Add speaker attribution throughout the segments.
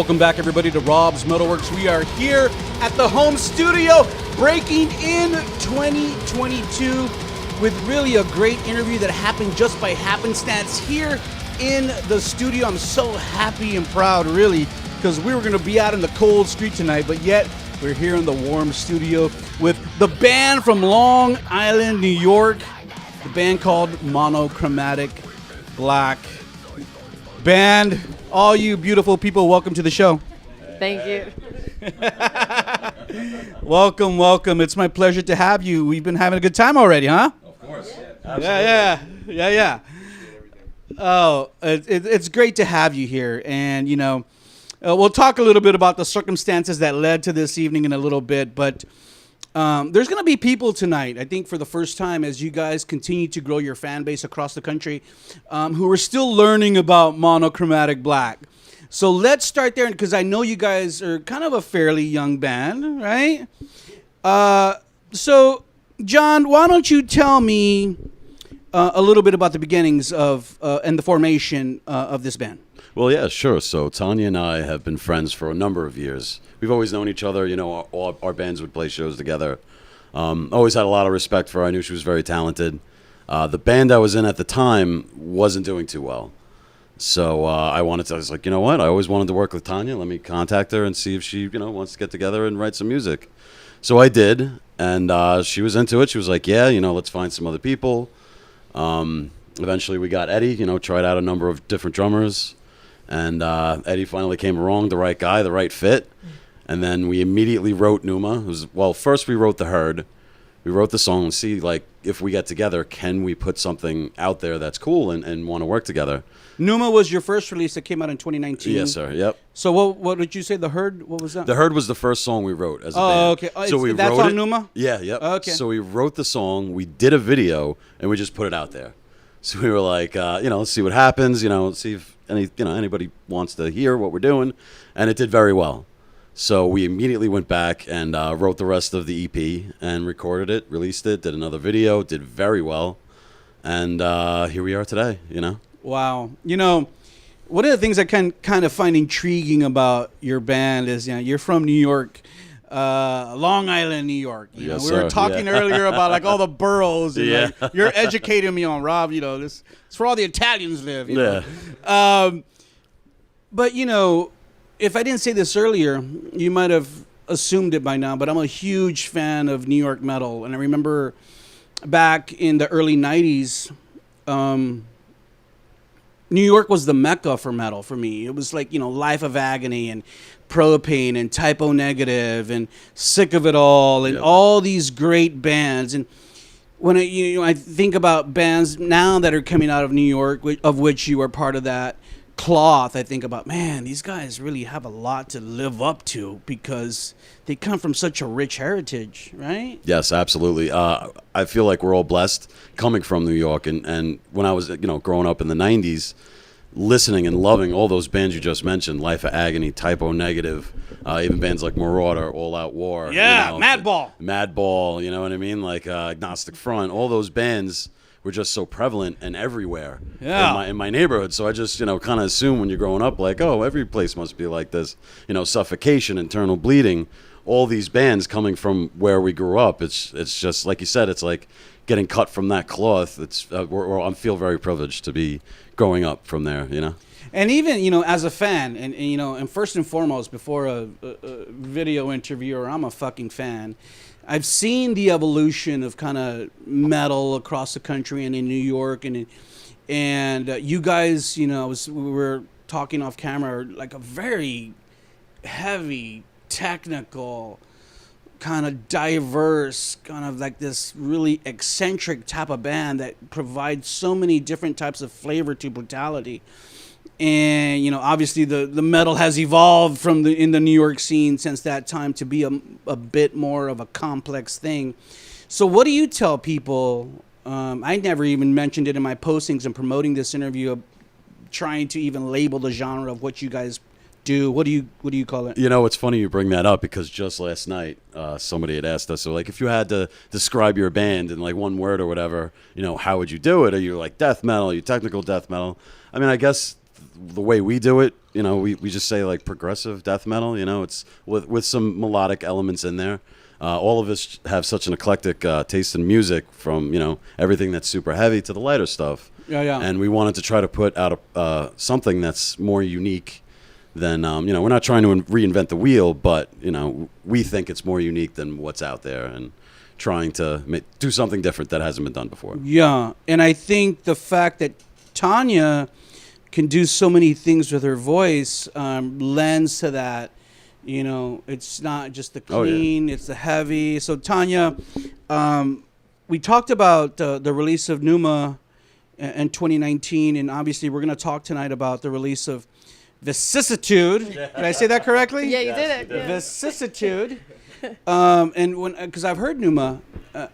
Speaker 1: Welcome back, everybody, to Rob's MetalWorks. We are here at the home studio, breaking in 2022 with really a great interview that happened just by happenstance here in the studio. I'm so happy and proud, really, because we were going to be out in the cold street tonight, but yet we're here in the warm studio with the band from Long Island, New York, the band called Monochromatic Black. Band, all you beautiful people, welcome to the show.
Speaker 2: Thank you.
Speaker 1: Welcome, welcome. It's my pleasure to have you. We've been having a good time already, huh?
Speaker 3: Of course.
Speaker 1: Yeah. Oh, it's great to have you here. And, you know, we'll talk a little bit about the circumstances that led to this evening in a little bit. But there's going to be people tonight, I think for the first time, as you guys continue to grow your fan base across the country, who are still learning about Monochromatic Black. So let's start there, because I know you guys are kind of a fairly young band, right? So, John, why don't you tell me a little bit about the beginnings of and the formation of this band?
Speaker 3: Well, yeah, sure. So Tanya and I have been friends for a number of years. We've always known each other. You know, all our bands would play shows together. Always had a lot of respect for her. I knew she was very talented. The band I was in at the time wasn't doing too well. So I was like, you know what? I always wanted to work with Tanya. Let me contact her and see if she, wants to get together and write some music. So I did, and she was into it. She was like, yeah, let's find some other people. Eventually we got Eddie, tried out a number of different drummers. And Eddie finally came along, the right guy, the right fit. And then we immediately wrote Numa. First we wrote The Herd. We wrote the song and see, if we get together, can we put something out there that's cool and want to work together?
Speaker 1: Numa was your first release that came out in 2019.
Speaker 3: Yes, sir. Yep.
Speaker 1: So what did you say? The Herd? What was that?
Speaker 3: The Herd was the first song we wrote as a band.
Speaker 1: Oh, okay. So that's on Numa?
Speaker 3: Yeah, yep.
Speaker 1: Okay.
Speaker 3: So we wrote the song, we did a video, and we just put it out there. So we were like, let's see what happens, see if anybody wants to hear what we're doing. And it did very well. So we immediately went back and wrote the rest of the EP and recorded it, released it, did another video, did very well. And here we are today,
Speaker 1: Wow. One of the things I kind of find intriguing about your band is, you're from New York, Long Island, New York.
Speaker 3: Yes,
Speaker 1: we were talking earlier about all the boroughs. And, you're educating me on, Rob, this it's where all the Italians live. But, if I didn't say this earlier, you might have assumed it by now, but I'm a huge fan of New York metal. And I remember back in the early 90s, New York was the mecca for metal for me. It was like, Life of Agony and Propane and Typo Negative and Sick of It All and all these great bands. And when I think about bands now that are coming out of New York, of which you are part of that cloth, I think about, man, these guys really have a lot to live up to because they come from such a rich heritage, right?
Speaker 3: Yes, absolutely. I feel like we're all blessed coming from New York. And when I was, growing up in the 90s, listening and loving all those bands you just mentioned, Life of Agony, Typo Negative, even bands like Marauder, All Out War.
Speaker 1: Yeah,
Speaker 3: Madball, you know what I mean? Like Agnostic Front, all those bands were just so prevalent and everywhere in my neighborhood. So I just, kind of assume when you're growing up, like, oh, every place must be like this. Suffocation, Internal Bleeding, all these bands coming from where we grew up. It's just, like you said, it's like getting cut from that cloth. I feel very privileged to be growing up from there,
Speaker 1: And even, as a fan, and first and foremost, before a video interviewer, I'm a fucking fan. I've seen the evolution of kind of metal across the country and in New York, and you guys, we were talking off camera, like a very heavy, technical, kind of diverse, kind of like this really eccentric type of band that provides so many different types of flavor to brutality. And, obviously the metal has evolved in the New York scene since that time to be a bit more of a complex thing. So what do you tell people? I never even mentioned it in my postings and promoting this interview, trying to even label the genre of what you guys do. What do you call it?
Speaker 3: It's funny you bring that up because just last night somebody had asked us, so if you had to describe your band in one word or whatever, how would you do it? Are you like death metal? Are you technical death metal? I mean, I guess the way we do it, you know, we just say like progressive death metal. You know, it's with some melodic elements in there. All of us have such an eclectic taste in music, from, you know, everything that's super heavy to the lighter stuff.
Speaker 1: Yeah.
Speaker 3: And we wanted to try to put out something that's more unique than, you know, we're not trying to reinvent the wheel, but, you know, we think it's more unique than what's out there, and trying to do something different that hasn't been done before.
Speaker 1: Yeah, and I think the fact that Tanya can do so many things with her voice lends to that. You know, it's not just the clean, it's the heavy. So Tanya, we talked about the release of Pneuma in 2019, and obviously we're going to talk tonight about the release of Vicissitude. Did I say that correctly?
Speaker 2: Yeah, you did it. Yeah.
Speaker 1: Vicissitude. And because I've heard Pneuma,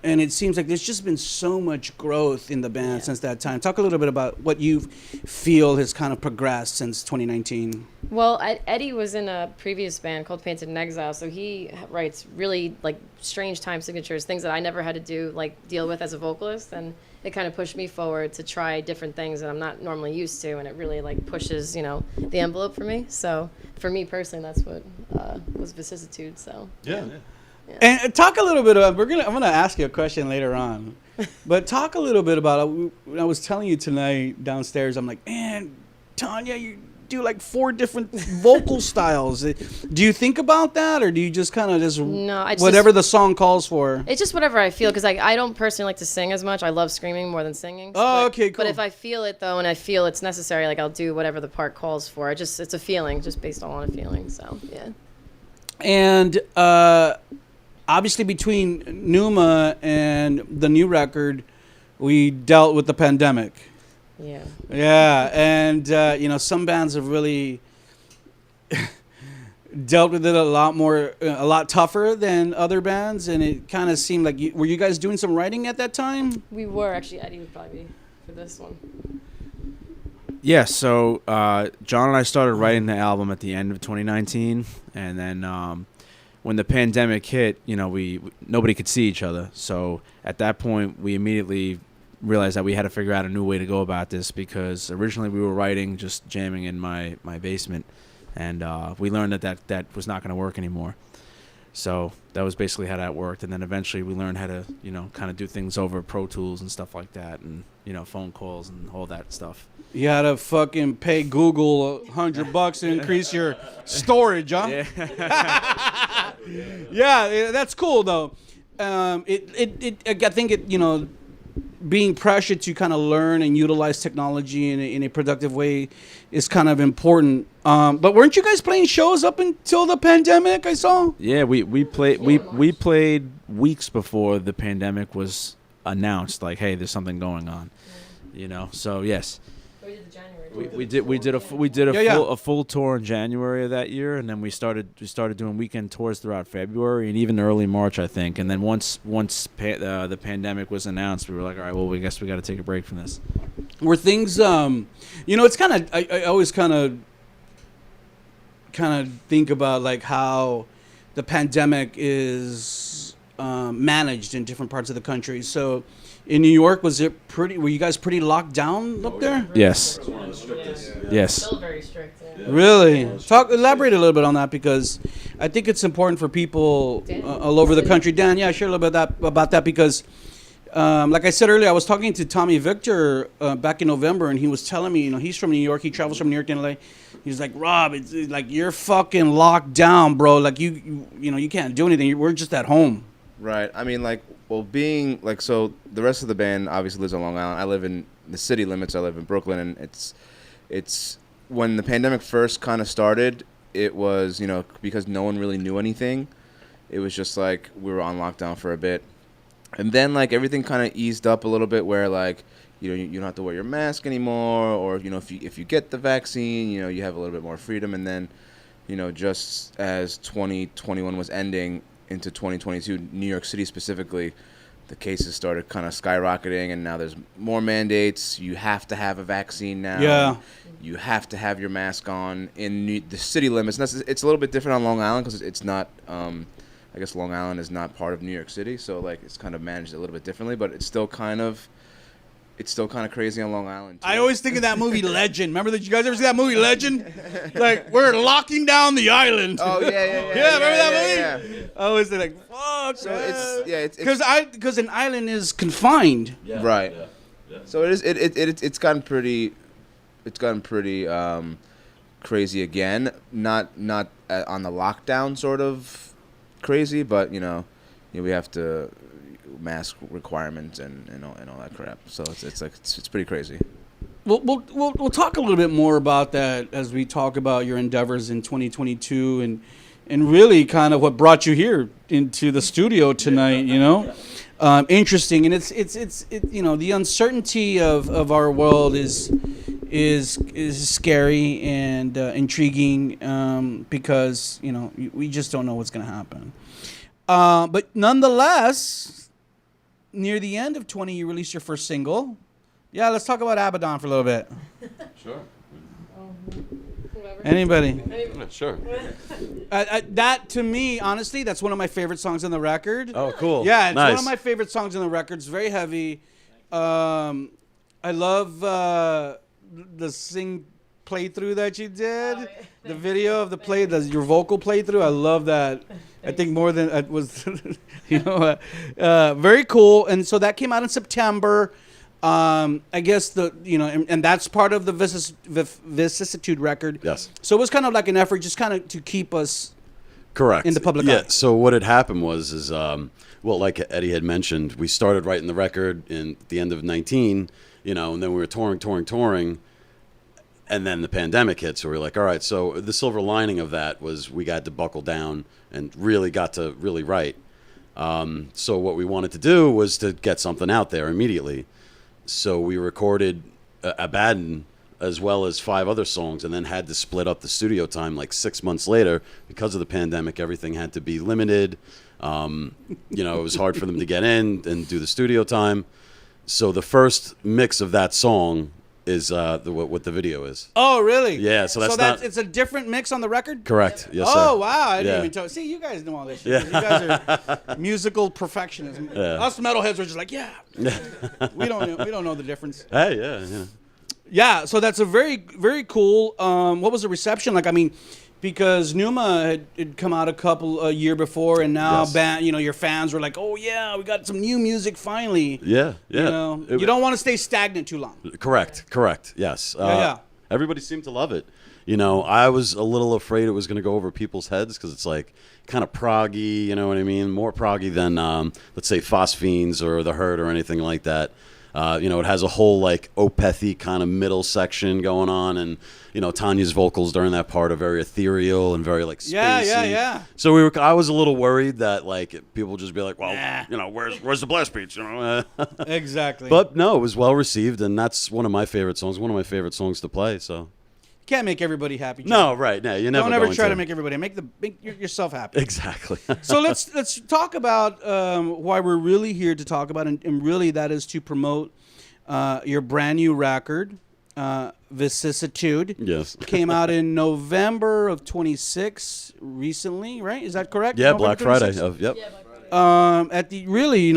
Speaker 1: and it seems like there's just been so much growth in the band since that time. Talk a little bit about what you feel has kind of progressed since 2019.
Speaker 2: Well, Eddie was in a previous band called Painted in Exile, so he writes really like strange time signatures, things that I never had to deal with as a vocalist, and it kind of pushed me forward to try different things that I'm not normally used to, and it really like pushes, you know, the envelope for me. So for me personally, that's what was Vicissitude. So
Speaker 3: Yeah.
Speaker 1: And talk a little bit about. I'm gonna ask you a question later on, but talk a little bit about. I was telling you tonight downstairs. I'm like, man, Tanya, you do like 4 different vocal styles. Do you think about that, or do you just kind of just whatever the song calls for?
Speaker 2: It's just whatever I feel, because I don't personally like to sing as much. I love screaming more than singing.
Speaker 1: Okay, cool.
Speaker 2: But if I feel it though, and I feel it's necessary, like I'll do whatever the part calls for. It's a feeling, just based on a feeling. So yeah.
Speaker 1: And obviously, between Pneuma and the new record, we dealt with the pandemic.
Speaker 2: Yeah.
Speaker 1: Yeah, and you know, some bands have really dealt with it a lot tougher than other bands, and it kind of seemed like were you guys doing some writing at that time?
Speaker 2: We were actually. Eddie would probably be for this one.
Speaker 4: Yeah, so John and I started writing the album at the end of 2019, and then when the pandemic hit, you know, nobody could see each other. So at that point, we immediately realized that we had to figure out a new way to go about this, because originally we were writing, just jamming in my basement, and we learned that was not going to work anymore. So that was basically how that worked, and then eventually we learned how to, you know, kind of do things over Pro Tools and stuff like that, and, you know, phone calls and all that stuff.
Speaker 1: You had to fucking pay Google $100 to increase your storage, huh?
Speaker 4: Yeah.
Speaker 1: Yeah, that's cool though. I think it, you know, being pressured to kind of learn and utilize technology in a productive way is kind of important. But weren't you guys playing shows up until the pandemic? I saw.
Speaker 4: Yeah, we played weeks before the pandemic was announced. Like, hey, there's something going on, you know. So yes.
Speaker 2: We did the January.
Speaker 4: We did a full tour in January of that year, and then we started doing weekend tours throughout February and even early March, I think. And then once the pandemic was announced, we were like, all right, well, we guess we got to take a break from this.
Speaker 1: Were things, you know, it's kind of I always kind of think about like how the pandemic is managed in different parts of the country. So in New York, were you guys pretty locked down up there?
Speaker 4: Yes. Yes.
Speaker 2: Still very strict. Yeah.
Speaker 1: Really? Elaborate a little bit on that, because I think it's important for people all over the country. Dan, yeah, share a little bit about that because, like I said earlier, I was talking to Tommy Victor back in November, and he was telling me, you know, he's from New York. He travels from New York to LA. He's like, Rob, it's like you're fucking locked down, bro. Like you know, you can't do anything. We're just at home.
Speaker 5: Right. I mean, like, well, being like, so the rest of the band obviously lives on Long Island. I live in the city limits. I live in Brooklyn, and it's when the pandemic first kind of started, it was, you know, because no one really knew anything. It was just like we were on lockdown for a bit, and then like everything kind of eased up a little bit, where like, you know, you don't have to wear your mask anymore, or, you know, if you get the vaccine, you know, you have a little bit more freedom. And then, you know, just as 2021 was ending into 2022, New York City specifically, the cases started kind of skyrocketing, and now there's more mandates. You have to have a vaccine now.
Speaker 1: Yeah.
Speaker 5: You have to have your mask on in the city limits. And it's a little bit different on Long Island because it's not, I guess Long Island is not part of New York City, so like it's kind of managed a little bit differently, but it's still kind of it's still kind of crazy on Long Island. Too.
Speaker 1: I always think of that movie Legend. Remember that? You guys ever see that movie Legend? Like, we're locking down the island.
Speaker 5: Oh yeah.
Speaker 1: Yeah, remember that movie?
Speaker 5: Yeah.
Speaker 1: I always think like, fuck.
Speaker 5: So it's
Speaker 1: because an island is confined.
Speaker 3: Yeah,
Speaker 5: right.
Speaker 3: Yeah.
Speaker 5: So it's gotten pretty crazy again. Not on the lockdown sort of crazy, but we have to mask requirements and all that crap. So it's pretty crazy.
Speaker 1: We'll talk a little bit more about that as we talk about your endeavors in 2022 and really kind of what brought you here into the studio tonight. Interesting, and it's the uncertainty of our world is scary and intriguing because we just don't know what's going to happen. But nonetheless, near the end of 20, you released your first single. Yeah, let's talk about Abaddon for a little bit.
Speaker 3: Sure.
Speaker 1: Anybody?
Speaker 3: Sure.
Speaker 1: That, to me, honestly, that's one of my favorite songs on the record.
Speaker 3: Oh, cool.
Speaker 1: Yeah, it's
Speaker 3: nice.
Speaker 1: one of my favorite songs on the record. It's very heavy. I love the sing playthrough that you did. The video of your vocal playthrough. I love that. I think more than it was, very cool. And so that came out in September. I guess and that's part of the Vicissitude record.
Speaker 3: Yes.
Speaker 1: So it was kind of like an effort just kind of to keep us
Speaker 3: correct
Speaker 1: in the public eye.
Speaker 3: Yeah. So what had happened was like Eddie had mentioned, we started writing the record in the end of 19, and then we were touring. And then the pandemic hit, so we were like, all right, so the silver lining of that was we got to buckle down and really got to really write. So what we wanted to do was to get something out there immediately. So we recorded Abaddon as well as 5 other songs and then had to split up the studio time like 6 months later. Because of the pandemic, everything had to be limited. It was hard for them to get in and do the studio time. So the first mix of that song is what the video is.
Speaker 1: Oh, really?
Speaker 3: Yeah, so
Speaker 1: it's a different mix on the record?
Speaker 3: Correct. Yes, sir.
Speaker 1: Oh, wow. I didn't
Speaker 3: Yeah.
Speaker 1: even tell. See, you guys know all this shit. You guys are musical perfectionists.
Speaker 3: Yeah.
Speaker 1: Us metalheads are just like, yeah. we don't know the difference.
Speaker 3: Hey, yeah.
Speaker 1: Yeah, so that's a very, very cool. What was the reception like? I mean, because Pneuma had come out a year before, and now
Speaker 3: Yes.
Speaker 1: your fans were like, "Oh yeah, we got some new music finally."
Speaker 3: Yeah.
Speaker 1: You don't want to stay stagnant too long.
Speaker 3: Correct. Yes.
Speaker 1: Yeah.
Speaker 3: Everybody seemed to love it. I was a little afraid it was going to go over people's heads because it's like kind of proggy, you know what I mean? More proggy than, let's say, Phosphenes or The Hurt or anything like that. It has a whole like Opethy kind of middle section going on, and Tanya's vocals during that part are very ethereal and very like spacey.
Speaker 1: Yeah.
Speaker 3: So I was a little worried that like people would just be like, well, where's the blast beats?
Speaker 1: Exactly.
Speaker 3: But no, it was well received, and that's one of my favorite songs. One of my favorite songs to play. So
Speaker 1: can't make everybody happy. John.
Speaker 3: no, right? No, you never.
Speaker 1: Don't ever
Speaker 3: going
Speaker 1: try to make everybody make yourself happy.
Speaker 3: Exactly.
Speaker 1: So let's talk about why we're really here to talk about, and really that is to promote your brand new record, Vicissitude.
Speaker 3: Yes.
Speaker 1: Came out in November of 26 recently, right? Is that correct?
Speaker 3: Yeah,
Speaker 1: November
Speaker 3: Black Friday.
Speaker 1: 26th?
Speaker 3: Yep.
Speaker 2: Yeah, Black Friday.
Speaker 1: At the really,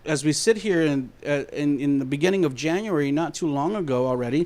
Speaker 1: as we sit here in the beginning of January, not too long ago already.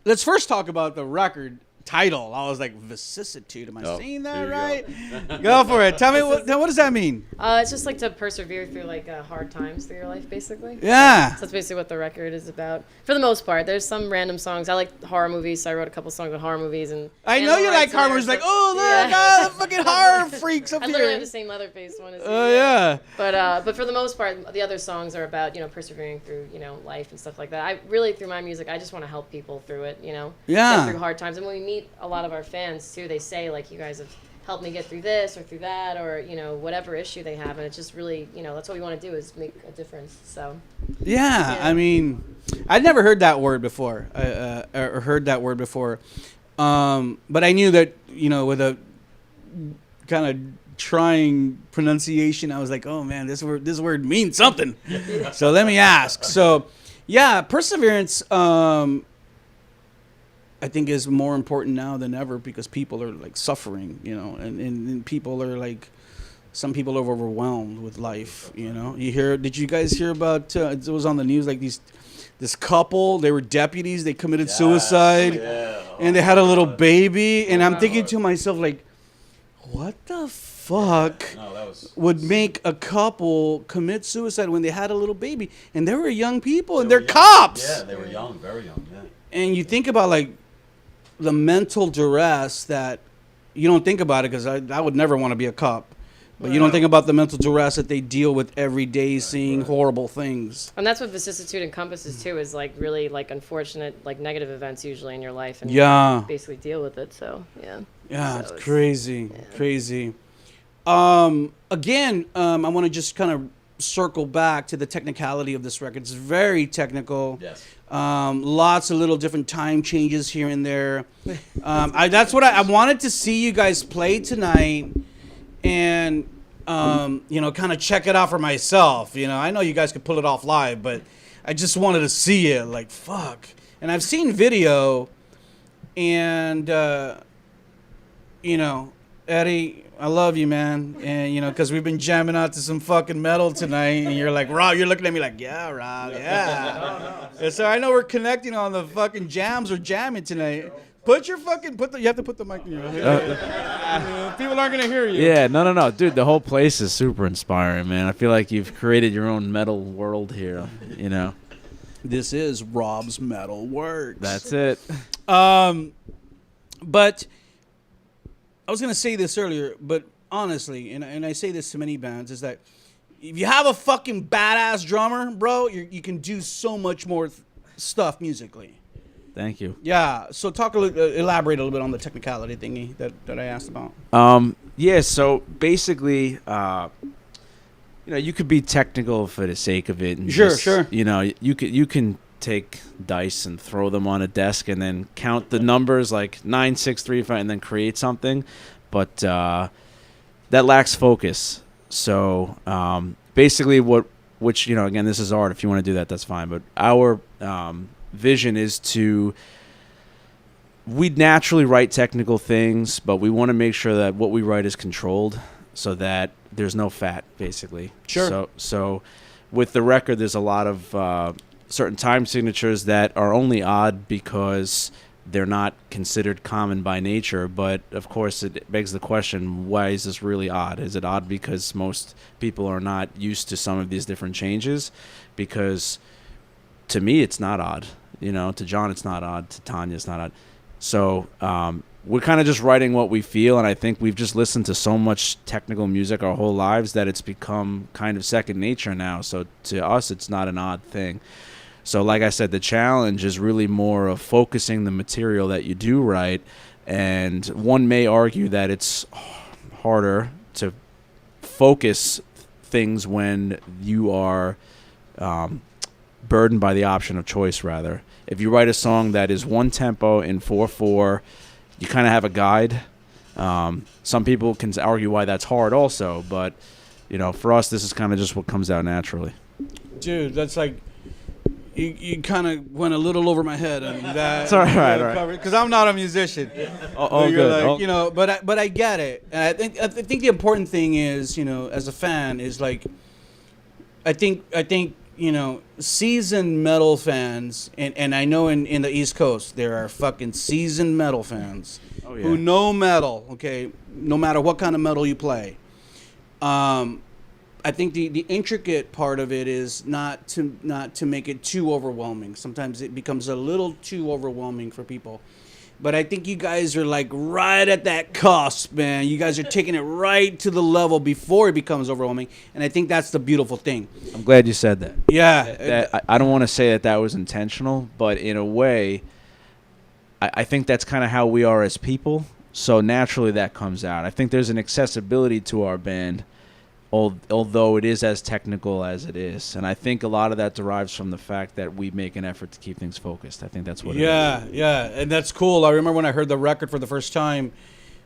Speaker 1: Let's first talk about the record title. I was like, Vicissitude. Am I saying that right? Go for it. Tell me what does that mean?
Speaker 2: It's just like to persevere through like hard times through your life, basically.
Speaker 1: Yeah.
Speaker 2: So that's basically what the record is about. For the most part, there's some random songs. I like horror movies, so I wrote a couple songs about horror movies. And
Speaker 1: I know you like horror movies. Like, oh look, the fucking horror freaks up
Speaker 2: I
Speaker 1: here.
Speaker 2: literally have the same Leatherface one as you.
Speaker 1: Oh yeah.
Speaker 2: But for the most part, the other songs are about persevering through life and stuff like that. I really through my music, I just want to help people through it.
Speaker 1: Yeah.
Speaker 2: Get through hard times, and when we meet a lot of our fans too, they say like, you guys have helped me get through this or through that, or whatever issue they have, and it's just really that's what we want to do, is make a difference. So
Speaker 1: yeah. I mean, I'd never heard that word before, or heard that word before, but I knew that with a kind of trying pronunciation, I was like, oh man, this word means something. So let me ask. So yeah, perseverance I think is more important now than ever, because people are like suffering, and people are like some people are overwhelmed with life. You know, did you guys hear about? It was on the news, like this couple. They were deputies. They committed suicide, and they had a little baby. And I'm thinking to myself, like, what the fuck would make a couple commit suicide when they had a little baby? And they were young people, and they're cops.
Speaker 3: Yeah, they were young, very young. Yeah.
Speaker 1: And you think about like the mental duress that you don't think about it, because I would never want to be a cop. But you don't think about the mental duress that they deal with every day, seeing horrible things.
Speaker 2: And that's what vicissitude encompasses too, is like really like unfortunate, like negative events usually in your life, and
Speaker 1: Yeah.
Speaker 2: you basically deal with it. So
Speaker 1: Yeah,
Speaker 2: So
Speaker 1: it's crazy, crazy. Again, I want to just kind of circle back to the technicality of this record. It's very technical.
Speaker 3: Yes.
Speaker 1: Lots of little different time changes here and there. That's what I wanted to see you guys play tonight, and kind of check it out for myself. I know you guys could pull it off live, but I just wanted to see it. Like, fuck. And I've seen video, and Eddie, I love you, man. And because we've been jamming out to some fucking metal tonight, and you're like, Rob, you're looking at me like, yeah, Rob, yeah. And so I know we're connecting on the fucking jams. We're jamming tonight. You have to put the mic in your head. People aren't gonna hear you.
Speaker 4: Yeah, no, dude. The whole place is super inspiring, man. I feel like you've created your own metal world here.
Speaker 1: This is Rob's MetalWorks.
Speaker 4: That's it.
Speaker 1: But I was gonna say this earlier, but honestly, and I say this to many bands, is that if you have a fucking badass drummer, bro, you can do so much more stuff musically.
Speaker 4: Thank you.
Speaker 1: Yeah. So elaborate a little bit on the technicality thingy that I asked about.
Speaker 4: Yeah. So basically, you could be technical for the sake of it. And
Speaker 1: Sure.
Speaker 4: You can take dice and throw them on a desk and then count the numbers like 9, 6, 3, 5, and then create something, but that lacks focus. So basically, which again, this is art. If you want to do that, that's fine. But our vision is we'd naturally write technical things, but we want to make sure that what we write is controlled so that there's no fat, basically.
Speaker 1: Sure.
Speaker 4: So with the record, there's a lot of certain time signatures that are only odd because they're not considered common by nature. But of course, it begs the question, why is this really odd? Is it odd because most people are not used to some of these different changes? Because to me, it's not odd. To John, it's not odd. To Tanya, it's not odd. So we're kind of just writing what we feel, and I think we've just listened to so much technical music our whole lives that it's become kind of second nature now. So to us, it's not an odd thing. So like I said, the challenge is really more of focusing the material that you do write, and one may argue that it's harder to focus things when you are burdened by the option of choice, rather. If you write a song that is one tempo in 4/4, you kind of have a guide. Some people can argue why that's hard also, but for us, this is kind of just what comes out naturally.
Speaker 1: Dude, that's like you kind of went a little over my head on that.
Speaker 4: It's all right.
Speaker 1: Because I'm not a musician.
Speaker 4: Oh, good.
Speaker 1: But I get it. And I think the important thing is, as a fan, is like, I think seasoned metal fans, and I know in the East Coast there are fucking seasoned metal fans who know metal, okay, no matter what kind of metal you play. I think the intricate part of it is not to make it too overwhelming. Sometimes it becomes a little too overwhelming for people. But I think you guys are like right at that cusp, man. You guys are taking it right to the level before it becomes overwhelming, and I think that's the beautiful thing.
Speaker 4: I'm glad you said that.
Speaker 1: Yeah.
Speaker 4: I don't want to say that was intentional, but in a way, I think that's kind of how we are as people. So naturally that comes out. I think there's an accessibility to our band, although it is as technical as it is. And I think a lot of that derives from the fact that we make an effort to keep things focused. I think that's what it is.
Speaker 1: Yeah, and that's cool. I remember when I heard the record for the first time,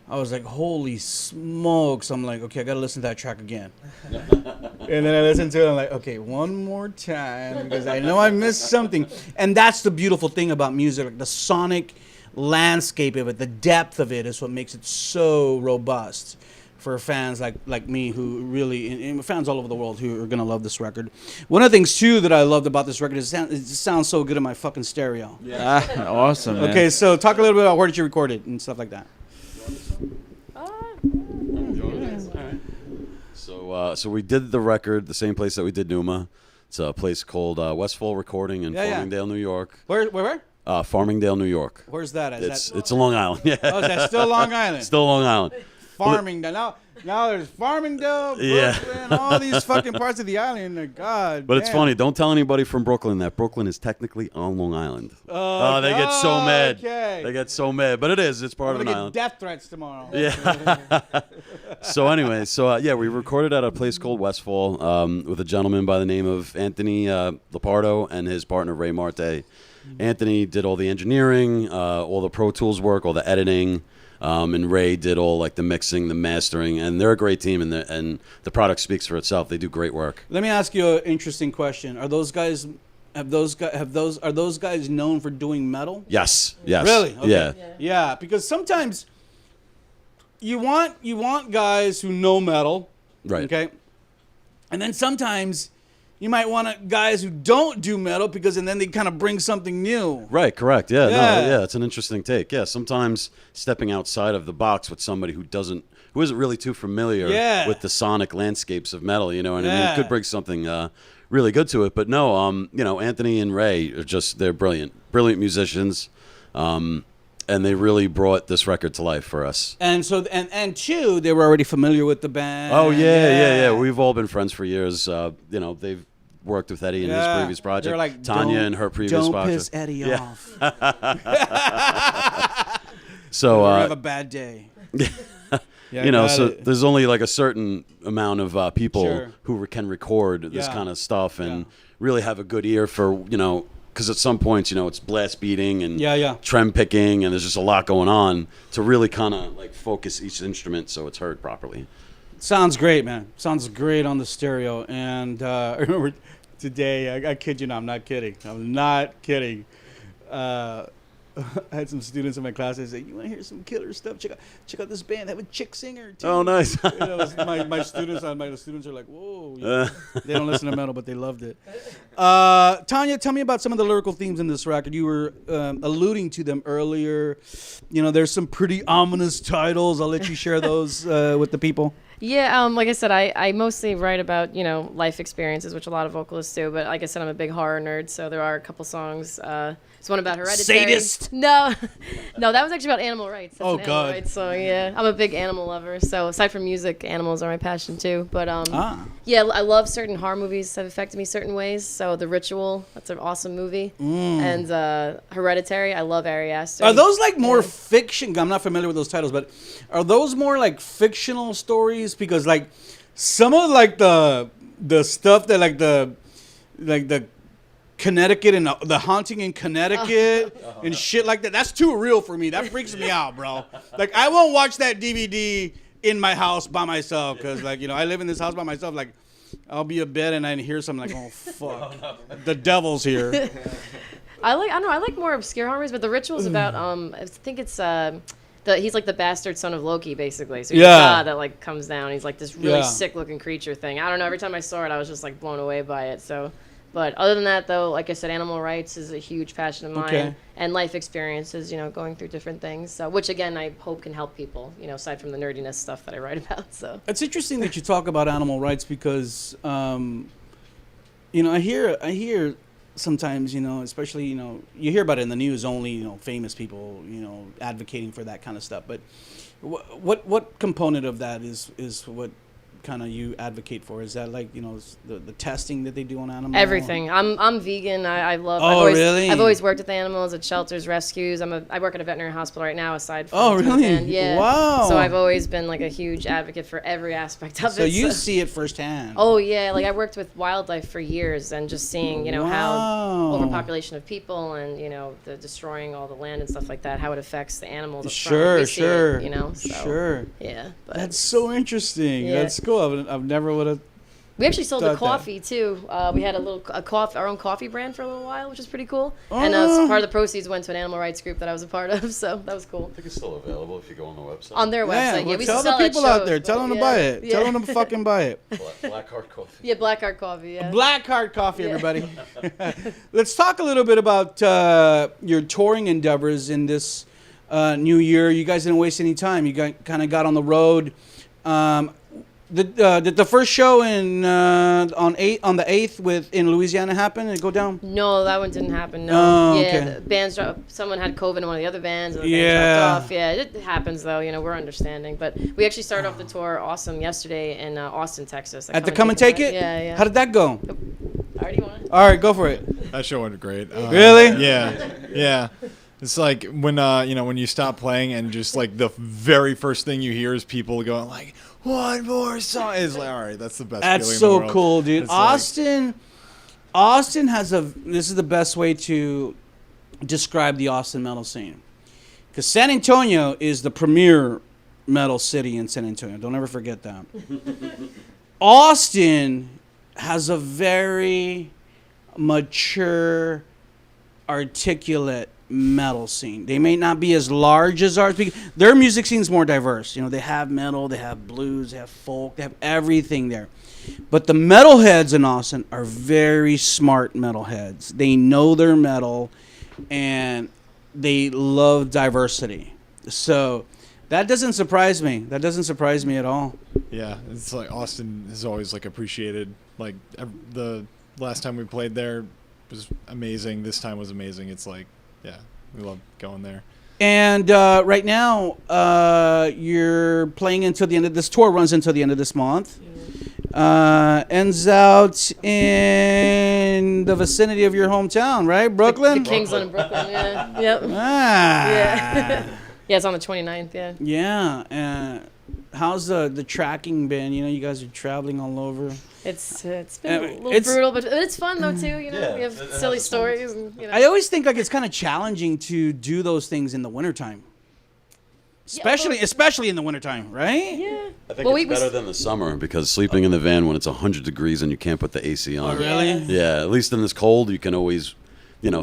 Speaker 1: I was like, holy smokes. I'm like, okay, I got to listen to that track again. And then I listened to it, I'm like, okay, one more time, because I know I missed something. And that's the beautiful thing about music. Like the sonic landscape of it, the depth of it is what makes it so robust. for fans like me who really and fans all over the world who are gonna love this record. One of the things too that I loved about this record is it just sounds so good in my fucking stereo.
Speaker 4: Awesome, man.
Speaker 1: Okay, so talk a little bit about where did you record it and stuff like that.
Speaker 3: So we did the record the same place that we did Numa. It's a place called Westfall Recording in Farmingdale, New York.
Speaker 1: Where?
Speaker 3: Farmingdale, New York.
Speaker 1: Where's that?
Speaker 3: It's a Long Island. Yeah.
Speaker 1: Oh, is that still Long Island?
Speaker 3: Still Long Island.
Speaker 1: Farmingdale. Now there's Farmingdale, Brooklyn, all these fucking parts of the island. God.
Speaker 3: But it's funny. Don't tell anybody from Brooklyn that Brooklyn is technically on Long Island.
Speaker 1: Oh,
Speaker 3: they get so mad.
Speaker 1: Okay.
Speaker 3: They get so mad. But it is. It's part of an
Speaker 1: get
Speaker 3: island.
Speaker 1: death threats tomorrow.
Speaker 3: Yeah. So anyway, we recorded at a place called Westfall with a gentleman by the name of Anthony Lapardo and his partner Ray Marte. Anthony did all the engineering, all the Pro Tools work, all the editing. And Ray did all like the mixing, the mastering, and they're a great team, and the product speaks for itself. They do great work.
Speaker 1: Let me ask you an interesting question: Are those guys known for doing metal?
Speaker 3: Yes.
Speaker 1: Really? Okay.
Speaker 3: Yeah.
Speaker 1: Because sometimes you want guys who know metal,
Speaker 3: Right.
Speaker 1: Okay, and then sometimes you might want guys who don't do metal and then they kind of bring something new.
Speaker 3: Right, correct. Yeah,
Speaker 1: Yeah.
Speaker 3: No, it's an interesting take. Yeah, sometimes stepping outside of the box with somebody who isn't really too familiar with the sonic landscapes of metal, you know, and I mean, it could bring something really good to it. But no, Anthony and Ray are they're brilliant musicians, and they really brought this record to life for us.
Speaker 1: And so, and two, they were already familiar with the band.
Speaker 3: Oh yeah. We've all been friends for years. They've worked with Eddie in his previous project.
Speaker 1: They're like,
Speaker 3: Tanya in her previous
Speaker 1: don't
Speaker 3: project.
Speaker 1: piss Eddie off.
Speaker 3: So
Speaker 1: have a bad day.
Speaker 3: So there's only like a certain amount of people who can record this kind of stuff and really have a good ear for, because at some points, it's blast beating and trem picking, and there's just a lot going on to really kind of like focus each instrument so it's heard properly.
Speaker 1: Sounds great, man. Sounds great on the stereo. And I remember today, I kid you not, I'm not kidding. I had some students in my class. They said, "You want to hear some killer stuff? Check out this band. They have a chick singer too."
Speaker 3: Oh, nice.
Speaker 1: My students are like, "Whoa!" They don't listen to metal, but they loved it. Tanya, tell me about some of the lyrical themes in this record. You were alluding to them earlier. There's some pretty ominous titles. I'll let you share those with the people.
Speaker 2: Yeah, like I said, I mostly write about, life experiences, which a lot of vocalists do. But like I said, I'm a big horror nerd, so there are a couple songs. There's one about Hereditary.
Speaker 1: Sadist?
Speaker 2: No, that was actually about animal rights. That's
Speaker 1: God.
Speaker 2: Animal rights, so yeah, I'm a big animal lover. So aside from music, animals are my passion too. But yeah, I love certain horror movies that have affected me certain ways. So The Ritual, that's an awesome movie. And Hereditary, I love Ari Aster.
Speaker 1: Are those like more fiction? I'm not familiar with those titles, but are those more like fictional stories? Because like some of like the stuff that like the Connecticut and the haunting in Connecticut and shit like that, that's too real for me. That freaks me out, bro. Like I won't watch that DVD in my house by myself because like I live in this house by myself. Like I'll be in bed and I hear something like, oh fuck, the devil's here.
Speaker 2: I like more obscure horror movies, but The Ritual's about I think it's he's like the bastard son of Loki, basically. So he's a god that like comes down. He's like this really sick looking creature thing. I don't know. Every time I saw it, I was just like blown away by it. So, but other than that, though, like I said, animal rights is a huge passion of mine, and life experiences. Going through different things. So, which again, I hope can help people. Aside from the nerdiness stuff that I write about. So
Speaker 1: it's interesting that you talk about animal rights because, I hear. Sometimes, especially, you hear about it in the news, only, famous people, advocating for that kind of stuff. But what component of that is what kind of you advocate for? Is that like, the testing that they do on animals?
Speaker 2: Everything. I'm vegan. I love.
Speaker 1: Really?
Speaker 2: I've always worked with animals at shelters, rescues. I work at a veterinary hospital right now. Aside from.
Speaker 1: Oh, really?
Speaker 2: Yeah.
Speaker 1: Wow.
Speaker 2: So I've always been like a huge advocate for every aspect of it.
Speaker 1: So you see it firsthand.
Speaker 2: Oh yeah, like I worked with wildlife for years and just seeing how overpopulation of people and the destroying all the land and stuff like that, how it affects the animals.
Speaker 1: Sure.
Speaker 2: So,
Speaker 1: sure.
Speaker 2: Yeah. But
Speaker 1: that's so interesting.
Speaker 2: Yeah.
Speaker 1: That's cool. I've never would have
Speaker 2: We actually sold the
Speaker 1: Got that.
Speaker 2: coffee too. We had our own coffee brand for a little while, which is pretty cool.
Speaker 1: Oh.
Speaker 2: And part of the proceeds went to an animal rights group that I was a part of, so that was cool.
Speaker 3: I think it's still available if you go on the website.
Speaker 2: On their website,
Speaker 1: well,
Speaker 2: we
Speaker 1: tell
Speaker 2: sell
Speaker 1: the
Speaker 2: at
Speaker 1: people out
Speaker 2: shows,
Speaker 1: there.
Speaker 2: but
Speaker 1: Tell them to
Speaker 2: yeah,
Speaker 1: buy it.
Speaker 2: yeah.
Speaker 1: Tell them to fucking buy it.
Speaker 3: Black Heart Coffee.
Speaker 2: Yeah, black heart coffee. Yeah.
Speaker 1: Black Heart Coffee, everybody. Let's talk a little bit about your touring endeavors in this new year. You guys didn't waste any time. You kind of got on the road. Did the first show on the 8th in Louisiana happen and go down?
Speaker 2: No, that one didn't happen. No.
Speaker 1: Oh,
Speaker 2: yeah,
Speaker 1: okay.
Speaker 2: the bands dropped. Someone had COVID in one of the other bands. And the
Speaker 1: Yeah.
Speaker 2: band dropped off. Yeah, it happens though. We're understanding. But we actually started off the tour awesome yesterday in Austin, Texas.
Speaker 1: At the Come and Take It?
Speaker 2: Yeah, yeah.
Speaker 1: How did that go?
Speaker 2: Already want it?
Speaker 1: All right, go for it.
Speaker 6: That show went great.
Speaker 1: Really?
Speaker 6: Yeah. It's like when when you stop playing and just like the very first thing you hear is people going like, "One more song." It's like, all right, that's the best.
Speaker 1: That's
Speaker 6: feeling in the
Speaker 1: so
Speaker 6: world.
Speaker 1: cool, dude.
Speaker 6: It's like-
Speaker 1: Austin has this is the best way to describe the Austin metal scene. Because San Antonio is the premier metal city in San Antonio. Don't ever forget that. Austin has a very mature, articulate metal scene. They may not be as large as ours. Their music scene is more diverse. They have metal, they have blues, they have folk, they have everything there. But the metalheads in Austin are very smart metalheads. They know their metal, and they love diversity. So that doesn't surprise me. That doesn't surprise me at all.
Speaker 6: Yeah, it's like Austin is always like appreciated. Like the last time we played there was amazing. This time was amazing. It's like, yeah, we love going there.
Speaker 1: And right now, you're playing until the end of this tour. Runs until the end of this month. Ends out in the vicinity of your hometown, right, Brooklyn?
Speaker 2: The Kingsland in Brooklyn. Yeah. Yep.
Speaker 1: Ah.
Speaker 2: Yeah. Yeah, it's on the 29th. Yeah.
Speaker 1: Yeah. How's the tracking been? You guys are traveling all over.
Speaker 2: It's been a little
Speaker 1: It's-
Speaker 2: brutal, but it's fun though too. We have
Speaker 3: it
Speaker 2: silly
Speaker 3: has
Speaker 2: stories. And,
Speaker 1: I always think like it's kind of challenging to do those things in the wintertime. Especially in the wintertime, right?
Speaker 2: yeah.
Speaker 3: I think it's better than the summer because sleeping in the van when it's 100 degrees and you can't put the AC on.
Speaker 1: Oh, really?
Speaker 3: Yeah, at least in this cold, you can always,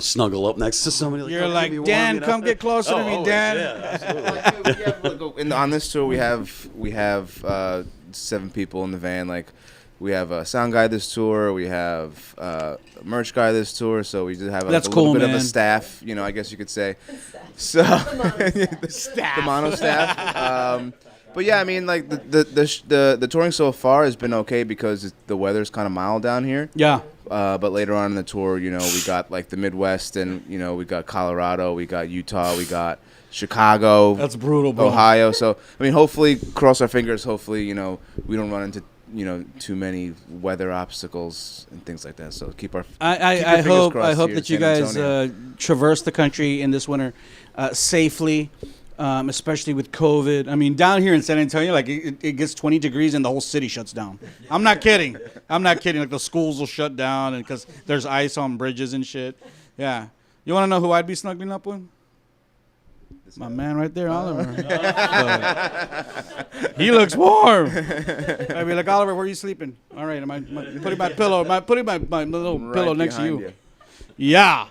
Speaker 3: snuggle up next to somebody.
Speaker 1: You're
Speaker 3: "Oh,
Speaker 1: like,
Speaker 3: keep me warm,"
Speaker 1: Dan, come get closer to me,
Speaker 3: always,
Speaker 1: Dan.
Speaker 3: Yeah, absolutely.
Speaker 5: On this tour, we have 7 people in the van. Like, we have a sound guy this tour. We have a merch guy this tour. So we just have
Speaker 1: That's
Speaker 5: a little
Speaker 1: cool,
Speaker 5: bit of
Speaker 1: man.
Speaker 5: a staff. I guess you could say. So the mono staff. But yeah, I mean, like the touring so far has been okay because the weather's kind of mild down here.
Speaker 1: Yeah.
Speaker 5: But later on in the tour, we got like the Midwest, and we got Colorado, we got Utah, we got Chicago.
Speaker 1: That's brutal, bro.
Speaker 5: Ohio. So I mean, hopefully, cross our fingers. Hopefully, we don't run into too many weather obstacles and things like that. So keep our
Speaker 1: I
Speaker 5: fingers
Speaker 1: hope
Speaker 5: crossed here in
Speaker 1: that you
Speaker 5: San
Speaker 1: guys
Speaker 5: Antonio.
Speaker 1: traverse the country in this winter safely, especially with COVID. I mean, down here in San Antonio, like it gets 20 degrees and the whole city shuts down. I'm not kidding. Like the schools will shut down and because there's ice on bridges and shit. Yeah. You want to know who I'd be snuggling up with? My man right there, Oliver. He looks warm. I'd be like, Oliver, where are you sleeping? All right, putting my pillow, putting my little
Speaker 5: Right
Speaker 1: pillow next to
Speaker 5: behind
Speaker 1: you. Yeah.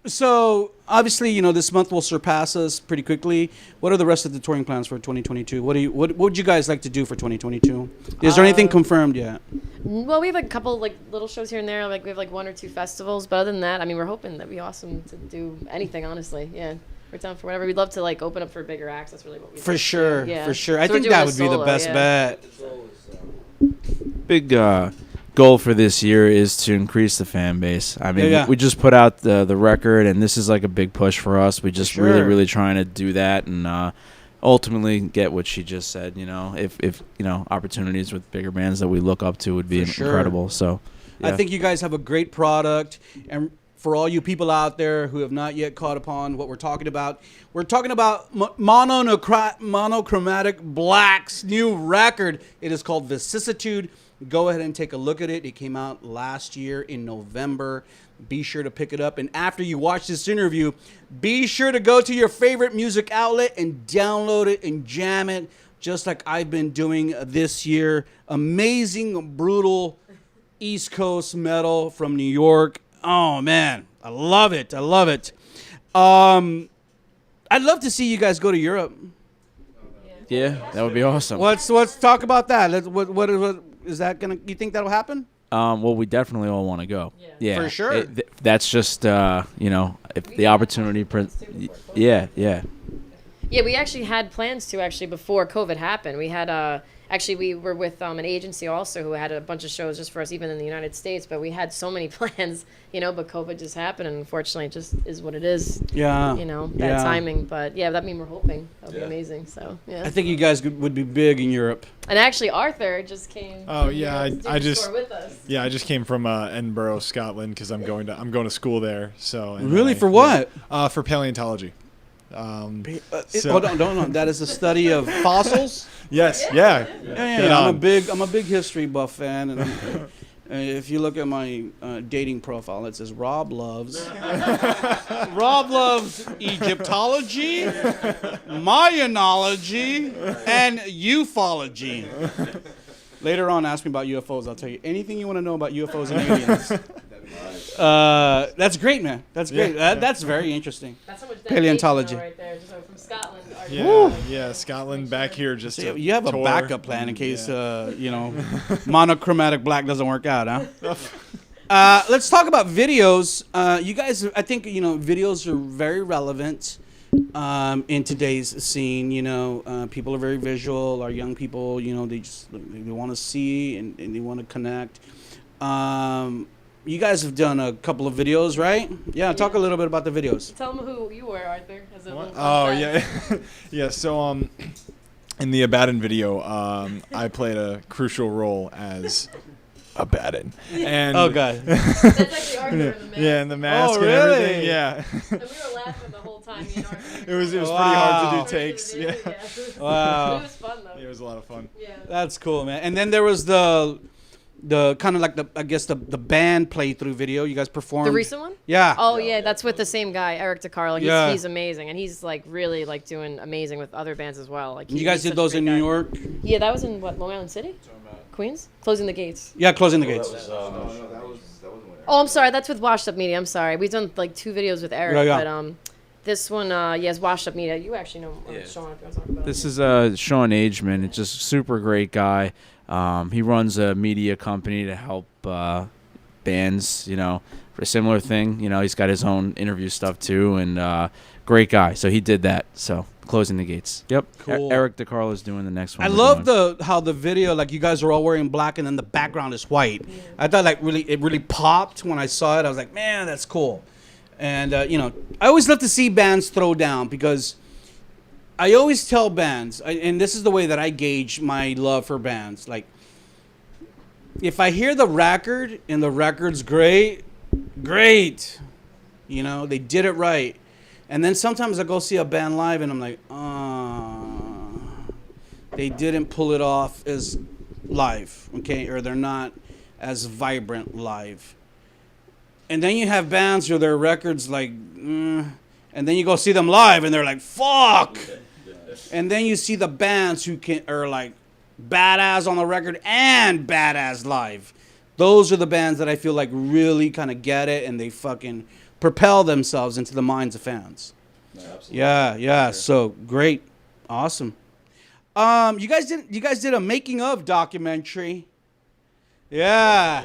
Speaker 1: So obviously, this month will surpass us pretty quickly. What are the rest of the touring plans for 2022? What would you guys like to do for 2022? Is there anything confirmed yet?
Speaker 2: Well, we have a couple like little shows here and there. Like we have like 1 or 2 festivals, but other than that, I mean, we're hoping that'd be awesome to do anything. Honestly, yeah. We're down for whatever. We'd love to like open up for bigger acts. That's really what we
Speaker 1: For sure.
Speaker 2: Yeah.
Speaker 1: For sure.
Speaker 2: So
Speaker 1: I
Speaker 2: we're
Speaker 1: think
Speaker 2: doing
Speaker 1: that
Speaker 2: a
Speaker 1: would be the
Speaker 2: solo,
Speaker 1: best
Speaker 2: yeah.
Speaker 1: bet.
Speaker 4: Big goal for this year is to increase the fan base. I mean,
Speaker 1: Yeah.
Speaker 4: we just put out the record, and this is like a big push for us. We just
Speaker 1: Sure.
Speaker 4: really trying to do that and ultimately get what she just said. If opportunities with bigger bands that we look up to would be
Speaker 1: For sure.
Speaker 4: incredible. So, yeah.
Speaker 1: I think you guys have a great product. And for all you people out there who have not yet caught upon what we're talking about Monochromatic Black's new record. It is called Vicissitude. Go ahead and take a look at it. It came out last year in November. be sure to pick it up. And after you watch this interview, be sure to go to your favorite music outlet and download it and jam it, just like I've been doing this year. Amazing, brutal East Coast metal from New York. Oh, man. I love it. I love it. I'd love to see you guys go to Europe.
Speaker 4: Yeah, that would be awesome.
Speaker 1: Let's talk about that. What is that gonna? You think that'll happen?
Speaker 4: Well, we definitely all want to go. Yeah,
Speaker 1: For sure.
Speaker 4: That's just if the opportunity. Yeah.
Speaker 2: Yeah, we actually had plans to before COVID happened. We had we were with an agency also who had a bunch of shows just for us, even in the United States. But we had so many plans, but COVID just happened, and unfortunately, it just is what it is.
Speaker 1: Yeah.
Speaker 2: Bad timing. But yeah, we're hoping that would be amazing. So yeah.
Speaker 1: I think you guys would be big in Europe.
Speaker 2: And actually, Arthur just came.
Speaker 6: Oh yeah, I just
Speaker 2: tour with us.
Speaker 6: Yeah, I just came from Edinburgh, Scotland, because I'm going to school there. So
Speaker 1: Really, for what?
Speaker 6: For paleontology.
Speaker 1: Hold on. That is the study of fossils.
Speaker 6: Yes. Yeah.
Speaker 1: I'm a big history buff fan, and if you look at my dating profile, it says Rob loves Egyptology, Mayanology, and ufology. Later on, ask me about UFOs. I'll tell you anything you want to know about UFOs and aliens. That's great, man. That's great. That's very interesting.
Speaker 2: That's how much
Speaker 1: Paleontology
Speaker 2: right there, just from Scotland.
Speaker 6: Yeah, Scotland back here just.
Speaker 1: So you have a backup plan in case Monochromatic Black doesn't work out, huh? Let's talk about videos. You guys, I think videos are very relevant in today's scene. People are very visual. Our young people, they want to see and they want to connect. You guys have done a couple of videos, right? Yeah, talk a little bit about the videos.
Speaker 2: Tell them who you were, Arthur.
Speaker 6: Yeah. So in the Abaddon video, I played a crucial role as Abaddon. And
Speaker 1: oh god.
Speaker 2: That's actually Arthur in the mask.
Speaker 6: Yeah, and the mask
Speaker 1: Oh,
Speaker 6: and
Speaker 1: really?
Speaker 6: everything. Yeah.
Speaker 2: And we were laughing the whole time. Me and Arthur.
Speaker 6: It was pretty
Speaker 1: Wow.
Speaker 6: hard to do takes. Yeah.
Speaker 1: Wow.
Speaker 2: It was fun though.
Speaker 6: It was a lot of fun.
Speaker 2: Yeah.
Speaker 1: That's cool, man. And then there was the kind of like the band playthrough video you guys performed.
Speaker 2: The recent one?
Speaker 1: Yeah.
Speaker 2: Oh yeah, that's with the same guy, Eric DeCarlo. He's
Speaker 1: Yeah.
Speaker 2: amazing, and he's really doing amazing with other bands as well.
Speaker 1: You guys did those in New York?
Speaker 2: Yeah, that was in what, Long Island City, Queens, Closing the Gates.
Speaker 1: Yeah, Closing the Gates.
Speaker 2: Oh, I'm sorry, that's with Washed Up Media. I'm sorry, we've done 2 videos with Eric,
Speaker 1: Yeah.
Speaker 2: but this one, is Washed Up Media. You actually know Sean, if you want to talk about
Speaker 4: This
Speaker 2: it.
Speaker 4: is Sean Ageman. It's just a super great guy. He runs a media company to help bands, for a similar thing. He's got his own interview stuff too, and great guy. So he did that. So Closing the Gates. Yep.
Speaker 1: Cool.
Speaker 4: Eric DeCarlo's doing the next one.
Speaker 1: I love how the video, you guys are all wearing black and then the background is white. Yeah. I thought it really popped when I saw it. I was like, man, that's cool. And I always love to see bands throw down, because I always tell bands, and this is the way that I gauge my love for bands. If I hear the record and the record's great, they did it right. And then sometimes I go see a band live and I'm like, they didn't pull it off as live, okay? Or they're not as vibrant live. And then you have bands where their records and then you go see them live and they're like, fuck! And then you see the bands who are badass on the record and badass live. Those are the bands that I feel really kind of get it, and they fucking propel themselves into the minds of fans. Yeah. So great, awesome. You guys did a making of documentary. Yeah,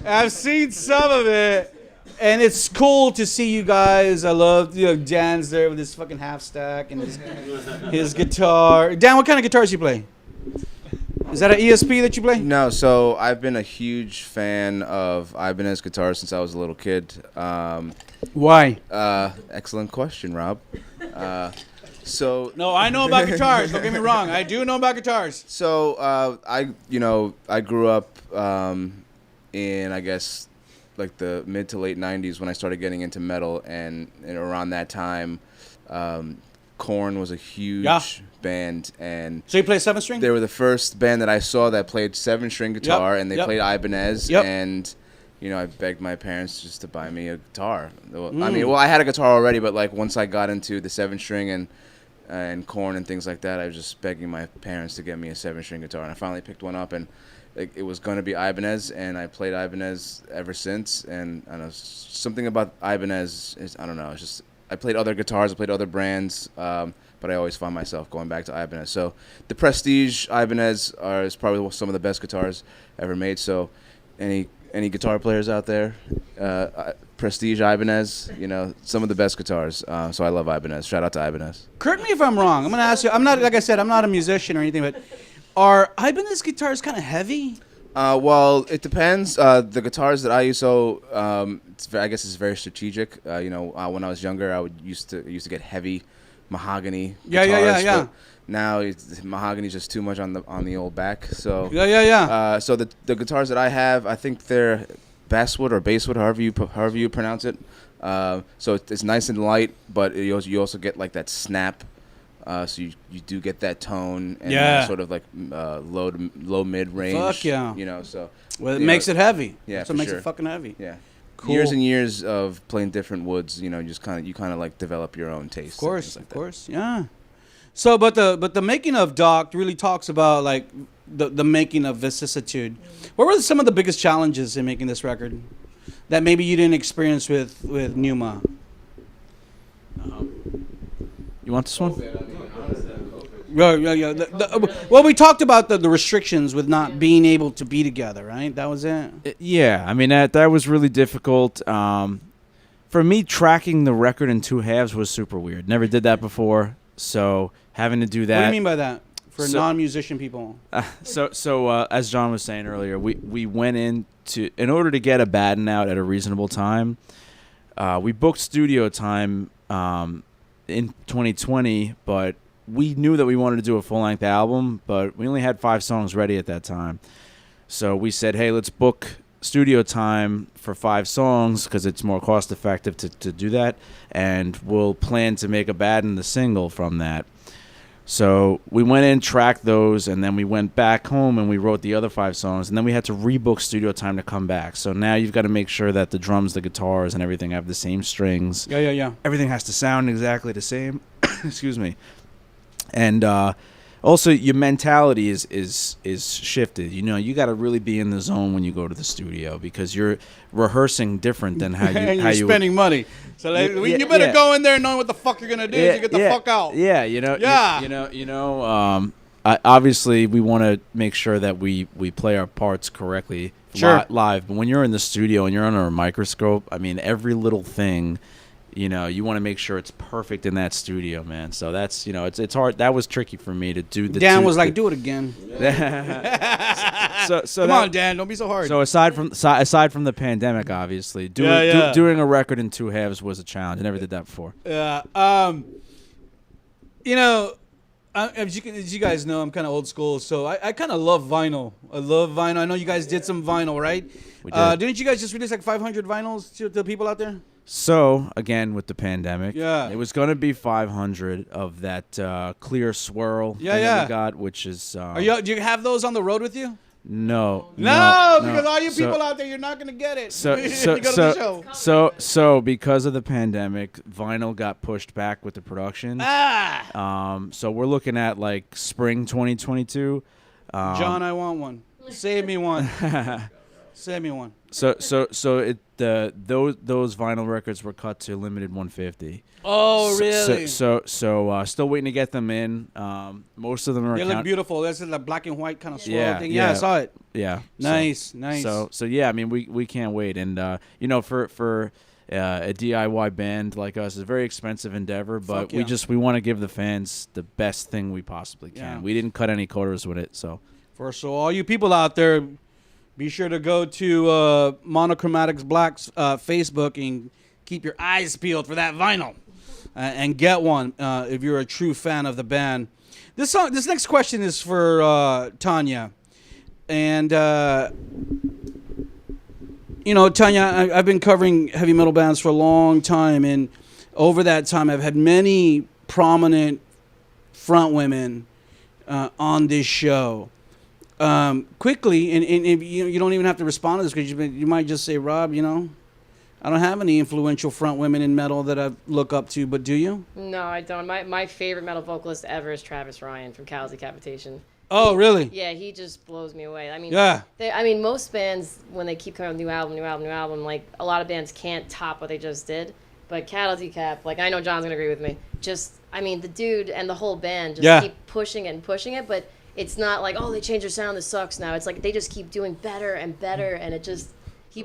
Speaker 1: I've seen some of it. And it's cool to see you guys. I love, Dan's there with his fucking half stack and his guitar. Dan, what kind of guitars you play? Is that an ESP that you play?
Speaker 5: No, so I've been a huge fan of Ibanez guitars since I was a little kid.
Speaker 1: Why?
Speaker 5: Excellent question, Rob.
Speaker 1: No, I know about guitars. Don't get me wrong. I do know about guitars.
Speaker 5: So I grew up in, I guess, the mid to late 90s when I started getting into metal, and around that time, Korn was a huge band, and
Speaker 1: so you play 7-string?
Speaker 5: They were the first band that I saw that played 7-string guitar, and they played Ibanez, and I begged my parents just to buy me a guitar. I had a guitar already, but like once I got into the 7-string and corn and things like that, I was just begging my parents to get me a 7-string guitar, and I finally picked one up, and it was going to be Ibanez, and I played Ibanez ever since. And I don't know, something about Ibanez is, I don't know, it's just, I played other guitars, I played other brands, but I always find myself going back to Ibanez. So the Prestige Ibanez is probably some of the best guitars ever made. So any guitar players out there, Prestige Ibanez, some of the best guitars. So I love Ibanez. Shout out to Ibanez.
Speaker 1: Correct me if I'm wrong. I'm going to ask you. I'm not, like I said, I'm not a musician or anything, but are Ibanez guitars kind of heavy?
Speaker 5: Well, it depends. The guitars that I use, so I guess it's very strategic. When I was younger, I used to get heavy mahogany guitars.
Speaker 1: Yeah.
Speaker 5: But now mahogany is just too much on the old back. So so the guitars that I have, I think they're basswood or basswood, however you pronounce it. So it's nice and light, but you also get like that snap. So you do get that tone and sort of like low mid range.
Speaker 1: Fuck yeah.
Speaker 5: So
Speaker 1: it makes it heavy.
Speaker 5: Yeah,
Speaker 1: so it makes it fucking heavy.
Speaker 5: Yeah.
Speaker 1: Cool.
Speaker 5: Years and years of playing different woods, you kind of like develop your own taste.
Speaker 1: Of course, yeah. So, but the making of Doc really talks about like the making of Vicissitude. What were some of the biggest challenges in making this record that maybe you didn't experience with Numa?
Speaker 4: You want this one?
Speaker 1: Yeah. Well, we talked about the restrictions with not being able to be together, right? That was it.
Speaker 4: Yeah, I mean that was really difficult. For me, tracking the record in 2 halves was super weird. Never did that before, so having to do that.
Speaker 1: What do you mean by that? For non-musician people.
Speaker 4: So as John was saying earlier, we went in order to get a Baden out at a reasonable time. We booked studio time in 2020, but we knew that we wanted to do a full-length album, but we only had 5 songs ready at that time. So we said, hey, let's book studio time for 5 songs because it's more cost-effective to do that, and we'll plan to make a Baden the single from that. So we went in, tracked those, and then we went back home and we wrote the other 5 songs, and then we had to rebook studio time to come back. So now you've got to make sure that the drums, the guitars, and everything have the same strings.
Speaker 1: Yeah.
Speaker 4: Everything has to sound exactly the same. Excuse me. And also your mentality is shifted. You got to really be in the zone when you go to the studio because you're rehearsing different than how you
Speaker 1: and you're spending money. So you better go in there knowing what the fuck you're gonna do to get the fuck out.
Speaker 4: Yeah, obviously we want to make sure that we play our parts correctly live. But when you're in the studio and you're under a microscope, I mean every little thing. You want to make sure it's perfect in that studio, man. So that's, it's hard. That was tricky for me to do.
Speaker 1: Dan was like, do it again.
Speaker 4: so
Speaker 1: come on, Dan, don't be so hard.
Speaker 4: So aside from the pandemic, obviously, doing a record in 2 halves was a challenge. I never did that before.
Speaker 1: Yeah. As you guys know, I'm kind of old school, so I kind of love vinyl. I love vinyl. I know you guys did some vinyl, right?
Speaker 4: We did.
Speaker 1: Didn't you guys just release like 500 vinyls to the people out there?
Speaker 4: So, again, with the pandemic,
Speaker 1: it
Speaker 4: was going to be 500 of that clear swirl thing that we got, which is...
Speaker 1: do you have those on the road with you?
Speaker 4: No,
Speaker 1: because all you people out there, you're not going to get it.
Speaker 4: So,
Speaker 1: you go to the show.
Speaker 4: So because of the pandemic, vinyl got pushed back with the production. So we're looking at like spring 2022.
Speaker 1: John, I want one. Save me one. Save me one.
Speaker 4: So those vinyl records were cut to limited 150.
Speaker 1: Oh, really?
Speaker 4: So still waiting to get them in. Most of them are.
Speaker 1: They look beautiful. That's a black and white kind of swirl thing.
Speaker 4: Yeah,
Speaker 1: I saw it.
Speaker 4: Yeah.
Speaker 1: Nice.
Speaker 4: So yeah, I mean we can't wait, and for a DIY band like us, it's a very expensive endeavor, but we want to give the fans the best thing we possibly can.
Speaker 1: Yeah.
Speaker 4: We didn't cut any corners with it, so.
Speaker 1: So all you people out there, be sure to go to Monochromatic Black's Facebook and keep your eyes peeled for that vinyl and get one if you're a true fan of the band. This next question is for Tanya. And, Tanya, I've been covering heavy metal bands for a long time. And over that time, I've had many prominent front women on this show. quickly, and if you don't even have to respond to this because you might just say, Rob, I don't have any influential front women in metal that I look up to, but do you?
Speaker 2: No, I don't. My favorite metal vocalist ever is Travis Ryan from Cow's Decapitation.
Speaker 1: Oh, really?
Speaker 2: Yeah, he just blows me away. I mean,
Speaker 1: Yeah.
Speaker 2: Most bands, when they keep coming with new album, like a lot of bands can't top what they just did. But Cattle Decap, like I know John's gonna agree with me. The dude and the whole band just keep pushing it, but it's not like, oh, they changed their sound, this sucks now. It's like they just keep doing better and better, and it just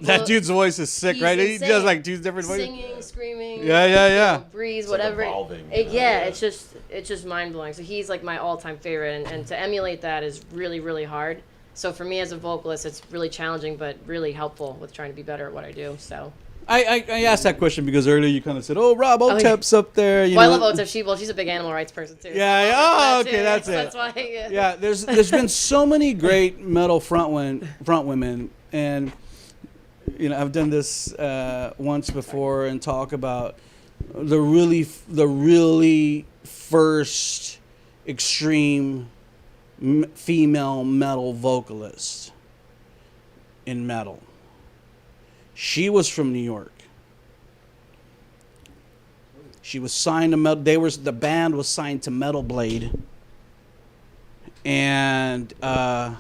Speaker 1: that dude's voice is sick, right? He does like two different voices.
Speaker 2: Singing, screaming.
Speaker 1: Yeah.
Speaker 2: Breeze,
Speaker 3: It's
Speaker 2: whatever.
Speaker 3: Like evolving,
Speaker 2: it's just mind blowing. So he's like my all time favorite, and to emulate that is really, really hard. So for me as a vocalist, it's really challenging, but really helpful with trying to be better at what I do. So.
Speaker 1: I asked that question because earlier you kind of said, "Oh, Rob Otep's up there."
Speaker 2: I love Otep. She's a big animal rights person too.
Speaker 1: Yeah. Oh, okay, that's it.
Speaker 2: That's why. Yeah.
Speaker 1: Yeah. There's been so many great metal front women, and I've done this once before and talk about the really first extreme female metal vocalist in metal. She was from New York. She was signed to Metal. The band was signed to Metal Blade, and the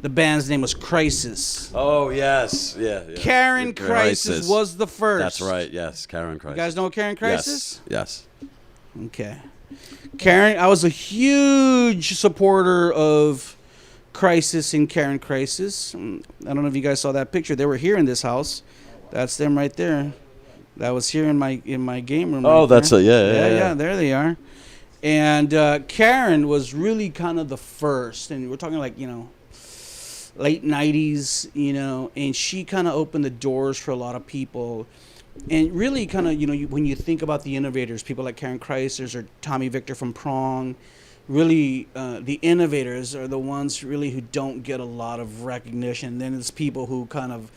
Speaker 1: band's name was Crisis.
Speaker 3: Oh yes, yeah.
Speaker 1: Karen Crisis was the first.
Speaker 3: That's right. Yes, Karen Crisis.
Speaker 1: You guys know Karen Crisis?
Speaker 3: Yes.
Speaker 1: Okay. Karen, I was a huge supporter of Crisis and Karen Crisis. I don't know if you guys saw that picture. They were here in this house. That's them right there. That was here in my game room.
Speaker 3: Oh,
Speaker 1: right
Speaker 3: that's
Speaker 1: there.
Speaker 3: Yeah.
Speaker 1: There they are. And Karen was really kind of the first, and we're talking like late 90s, and she kind of opened the doors for a lot of people. And really kind of, when you think about the innovators, people like Karen Crisis or Tommy Victor from Prong, really the innovators are the ones really who don't get a lot of recognition. Then it's people who kind of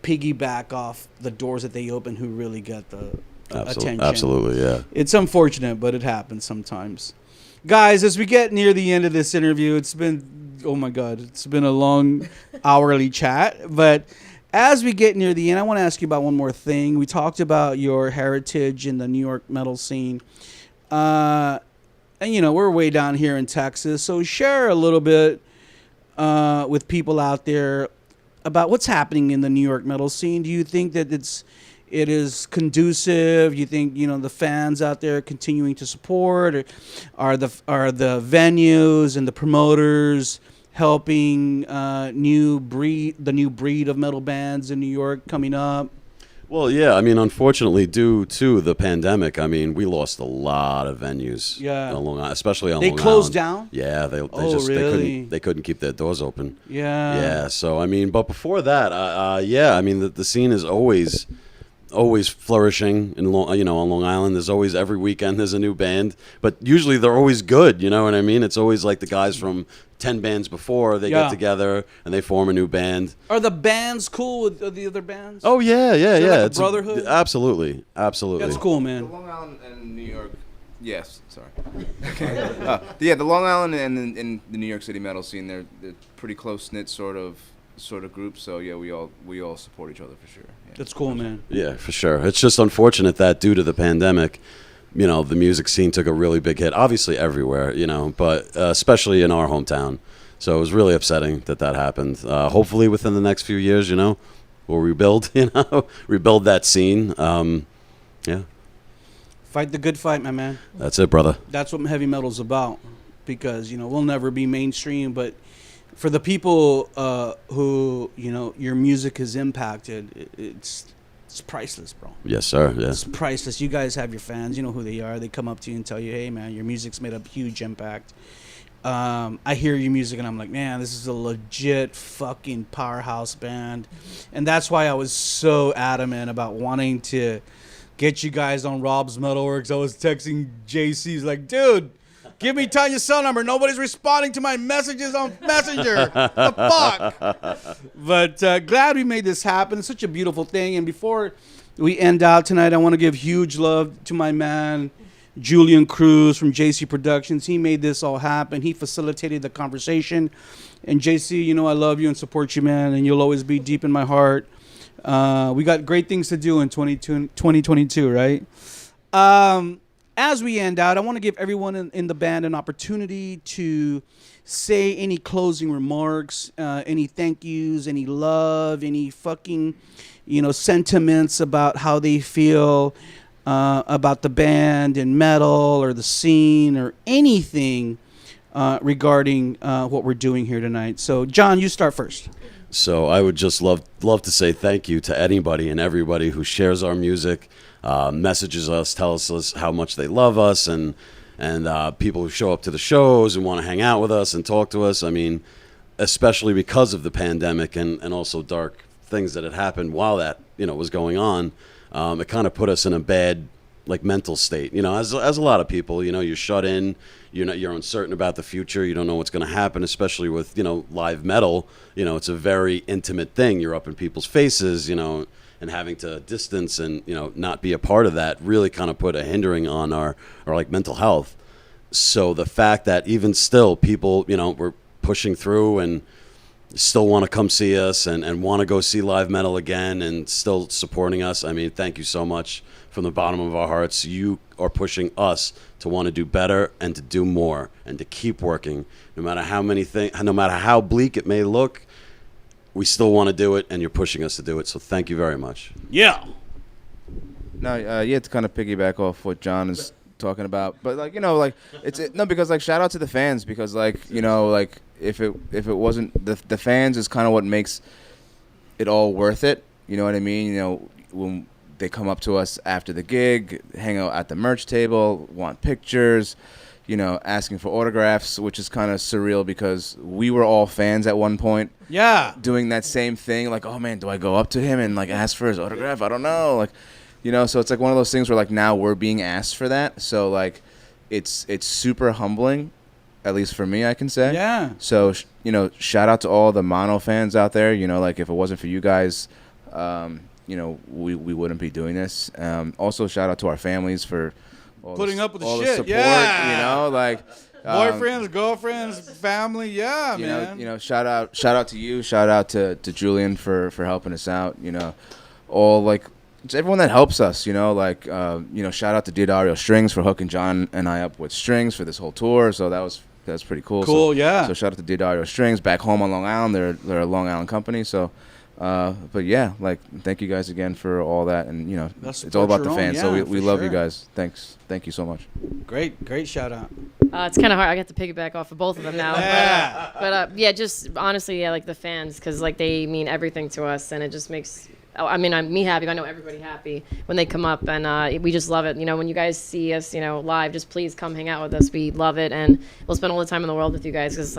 Speaker 1: piggyback off the doors that they open who really get the attention.
Speaker 3: Absolutely, yeah.
Speaker 1: It's unfortunate, but it happens sometimes. Guys, as we get near the end of this interview, it's been a long hourly chat. But as we get near the end, I want to ask you about one more thing. We talked about your heritage in the New York metal scene. And, we're way down here in Texas. So share a little bit with people out there about what's happening in the New York metal scene. Do you think that it is conducive? You think the fans out there continuing to support, or are the venues and the promoters helping the new breed of metal bands in New York coming up?
Speaker 3: Well, yeah. Unfortunately, due to the pandemic, we lost a lot of venues.
Speaker 1: Yeah.
Speaker 3: On Long Island, especially on Long Island.
Speaker 1: They closed down?
Speaker 3: Yeah,
Speaker 1: really?
Speaker 3: they couldn't keep their doors open.
Speaker 1: Yeah.
Speaker 3: Yeah. So but before that, the scene is always flourishing on Long Island. There's always, every weekend there's a new band, but usually they're always good. You know what I mean? It's always like the guys from 10 bands before they get together and they form a new band.
Speaker 1: Are the bands cool with the other bands?
Speaker 3: Oh yeah.
Speaker 1: Like it's brotherhood.
Speaker 3: Absolutely.
Speaker 1: That's cool, man.
Speaker 5: The Long Island and New York. Yes, sorry. The Long Island and the New York City metal scene, they're pretty close knit sort of group. So yeah, we all support each other for sure. Yeah.
Speaker 1: That's cool, man.
Speaker 3: Yeah, for sure. It's just unfortunate that due to the pandemic, the music scene took a really big hit. Obviously everywhere, but especially in our hometown. So it was really upsetting that happened. Hopefully within the next few years, we'll rebuild. Rebuild that scene. Yeah.
Speaker 1: Fight the good fight, my man.
Speaker 3: That's it, brother.
Speaker 1: That's what heavy metal's about. Because we'll never be mainstream, but for the people who your music has impacted, it's priceless, bro.
Speaker 3: Yes, sir. Yeah.
Speaker 1: It's priceless. You guys have your fans. You know who they are. They come up to you and tell you, hey, man, your music's made a huge impact. I hear your music and I'm like, man, this is a legit fucking powerhouse band. And that's why I was so adamant about wanting to get you guys on Rob's Metalworks. I was texting JC. He's like, dude, give me Tanya's cell number. Nobody's responding to my messages on Messenger. The fuck? But glad we made this happen. It's such a beautiful thing. And before we end out tonight, I want to give huge love to my man, Julian Cruz from JC Productions. He made this all happen. He facilitated the conversation. And JC, you know I love you and support you, man, and you'll always be deep in my heart. We got great things to do in 2022, right? As we end out, I want to give everyone in the band an opportunity to say any closing remarks, any thank yous, any love, any fucking, sentiments about how they feel about the band and metal or the scene or anything regarding what we're doing here tonight. So, John, you start first.
Speaker 3: So I would just love to say thank you to anybody and everybody who shares our music, messages us, tells us how much they love us, and people who show up to the shows and want to hang out with us and talk to us. I mean, especially because of the pandemic and also dark things that had happened while that was going on, it kind of put us in a bad mental state. As a lot of people, you're shut in. You're uncertain about the future. You don't know what's going to happen, especially with live metal. It's a very intimate thing. You're up in people's faces, and having to distance and not be a part of that really kind of put a hindering on our mental health. So the fact that even still people were pushing through and still want to come see us and want to go see live metal again and still supporting us. I mean, thank you so much from the bottom of our hearts. You are pushing us to want to do better and to do more and to keep working. No matter how bleak it may look, we still want to do it, and you're pushing us to do it. So thank you very much.
Speaker 1: Yeah.
Speaker 5: No, you have to kind of piggyback off what John is talking about, but because shout out to the fans, because if it wasn't the fans is kind of what makes it all worth it. You know what I mean? When they come up to us after the gig, hang out at the merch table, want pictures, asking for autographs, which is kind of surreal because we were all fans at one point.
Speaker 1: Yeah.
Speaker 5: Doing that same thing, oh man, do I go up to him and ask for his autograph? I don't know. So it's one of those things where now we're being asked for that. So it's super humbling, at least for me, I can say.
Speaker 1: Yeah.
Speaker 5: So shout out to all the Mono fans out there. If it wasn't for you guys, we wouldn't be doing this. Also shout out to our families for
Speaker 1: putting up with the
Speaker 5: all
Speaker 1: shit.
Speaker 5: Support,
Speaker 1: Yeah. Boyfriends, girlfriends, family. Yeah, man.
Speaker 5: Shout out to you. Shout out to Julian for helping us out. All it's everyone that helps us. Shout out to Diodario Strings for hooking John and I up with strings for this whole tour. So that's pretty cool.
Speaker 1: Cool, yeah.
Speaker 5: So shout out to Diodario Strings back home on Long Island. They're a Long Island company. So, but yeah, thank you guys again for all that. And it's all about the fans.
Speaker 1: Yeah,
Speaker 5: so we love
Speaker 1: sure.
Speaker 5: you guys. Thanks. Thank you so much.
Speaker 1: Great shout out.
Speaker 2: It's kind of hard. I get to piggyback off of both of them now.
Speaker 1: Yeah.
Speaker 2: But just honestly, the fans, because they mean everything to us, and it just makes. I'm me happy. I know everybody happy when they come up, and we just love it. When you guys see us, live, just please come hang out with us. We love it, and we'll spend all the time in the world with you guys because,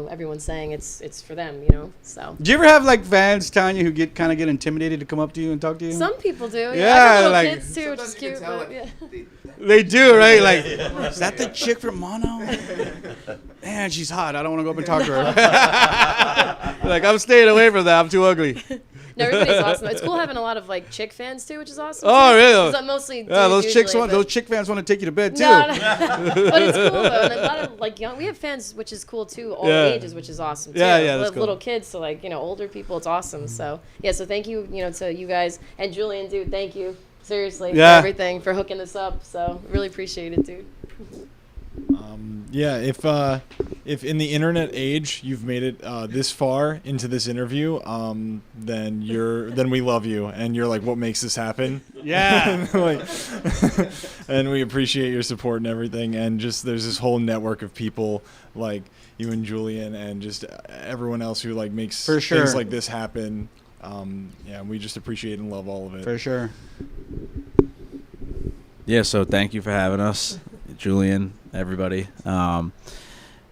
Speaker 2: everyone's saying it's for them. So.
Speaker 1: Do you ever have fans, Tanya, who get intimidated to come up to you and talk to you?
Speaker 2: Some people do.
Speaker 1: Yeah,
Speaker 2: I got little kids too, which is cute.
Speaker 1: They do, right? Is that the chick from Mono? Man, she's hot. I don't want to go up and talk to her. I'm staying away from that. I'm too ugly.
Speaker 2: No, everybody's awesome. It's cool having a lot of chick fans too, which is awesome.
Speaker 1: Oh,
Speaker 2: too.
Speaker 1: really?
Speaker 2: Mostly
Speaker 1: yeah,
Speaker 2: dudes
Speaker 1: those chick fans want to take you to bed too.
Speaker 2: No. But it's cool though. And a lot of young. We have fans, which is cool too, all ages, which is awesome too.
Speaker 1: Yeah, that's cool.
Speaker 2: Little kids to older people. It's awesome. So yeah, so thank you, to you guys and Julian, dude. Thank you seriously for everything, for hooking this up. So really appreciate it, dude.
Speaker 6: Yeah, if in the internet age you've made it this far into this interview, then we love you, and you're what makes this happen.
Speaker 1: Yeah.
Speaker 6: And we appreciate your support and everything, and just there's this whole network of people like you and Julian and just everyone else who makes things like this happen. We just appreciate and love all of it.
Speaker 1: For sure.
Speaker 4: Yeah, so thank you for having us, Julian, everybody.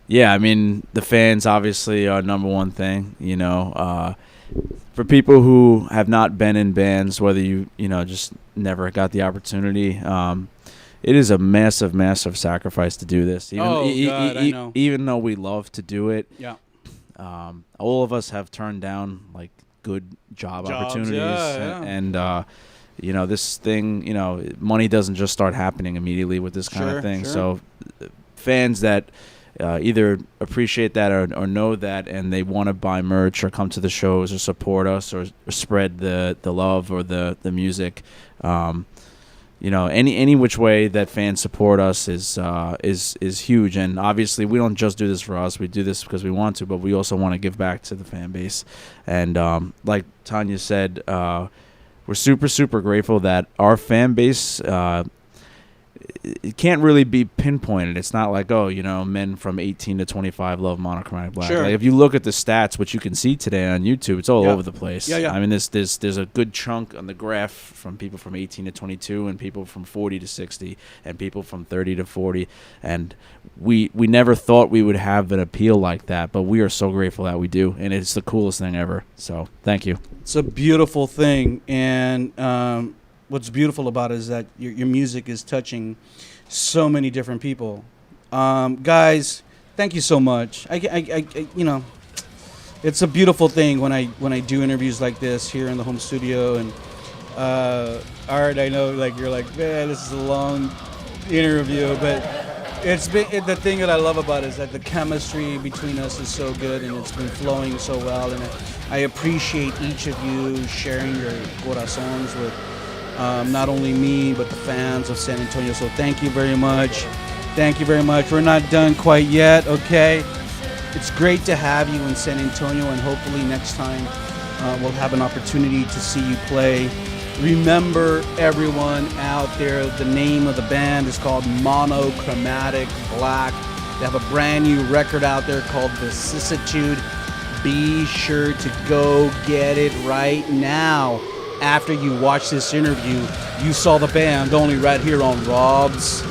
Speaker 4: Yeah, I mean, the fans obviously are number one thing, For people who have not been in bands, whether you just never got the opportunity, it is a massive, massive sacrifice to do this.
Speaker 1: I know.
Speaker 4: Even though we love to do it,
Speaker 1: yeah.
Speaker 4: All of us have turned down, good job opportunities.
Speaker 1: Yeah.
Speaker 4: And this thing, money doesn't just start happening immediately with this kind of thing.
Speaker 1: Sure.
Speaker 4: So fans that either appreciate that or know that, and they want to buy merch or come to the shows or support us or spread the love or the music, any which way that fans support us is huge. And obviously we don't just do this for us. We do this because we want to, but we also want to give back to the fan base. And like Tanya said, we're super, super grateful that our fan base, it can't really be pinpointed. It's not like, men from 18 to 25 love Monochromatic Black.
Speaker 1: Sure.
Speaker 4: Like, if you look at the stats, which you can see today on YouTube, it's all over the place.
Speaker 1: Yeah.
Speaker 4: I mean, there's a good chunk on the graph from people from 18 to 22 and people from 40 to 60 and people from 30 to 40. And we never thought we would have an appeal like that, but we are so grateful that we do. And it's the coolest thing ever. So thank you.
Speaker 1: It's a beautiful thing. And what's beautiful about it is that your music is touching so many different people. Guys, thank you so much. It's a beautiful thing when I do interviews like this here in the home studio. And Art, I know you're like, man, this is a long interview, but the thing that I love about it is that the chemistry between us is so good and it's been flowing so well. And I appreciate each of you sharing your corazones with not only me, but the fans of San Antonio. So thank you very much. Thank you very much. We're not done quite yet, okay? It's great to have you in San Antonio, and hopefully next time we'll have an opportunity to see you play. Remember, everyone out there, the name of the band is called Monochromatic Black. They have a brand new record out there called Vicissitude. Be sure to go get it right now. After you watch this interview, you saw the band only right here on Rob's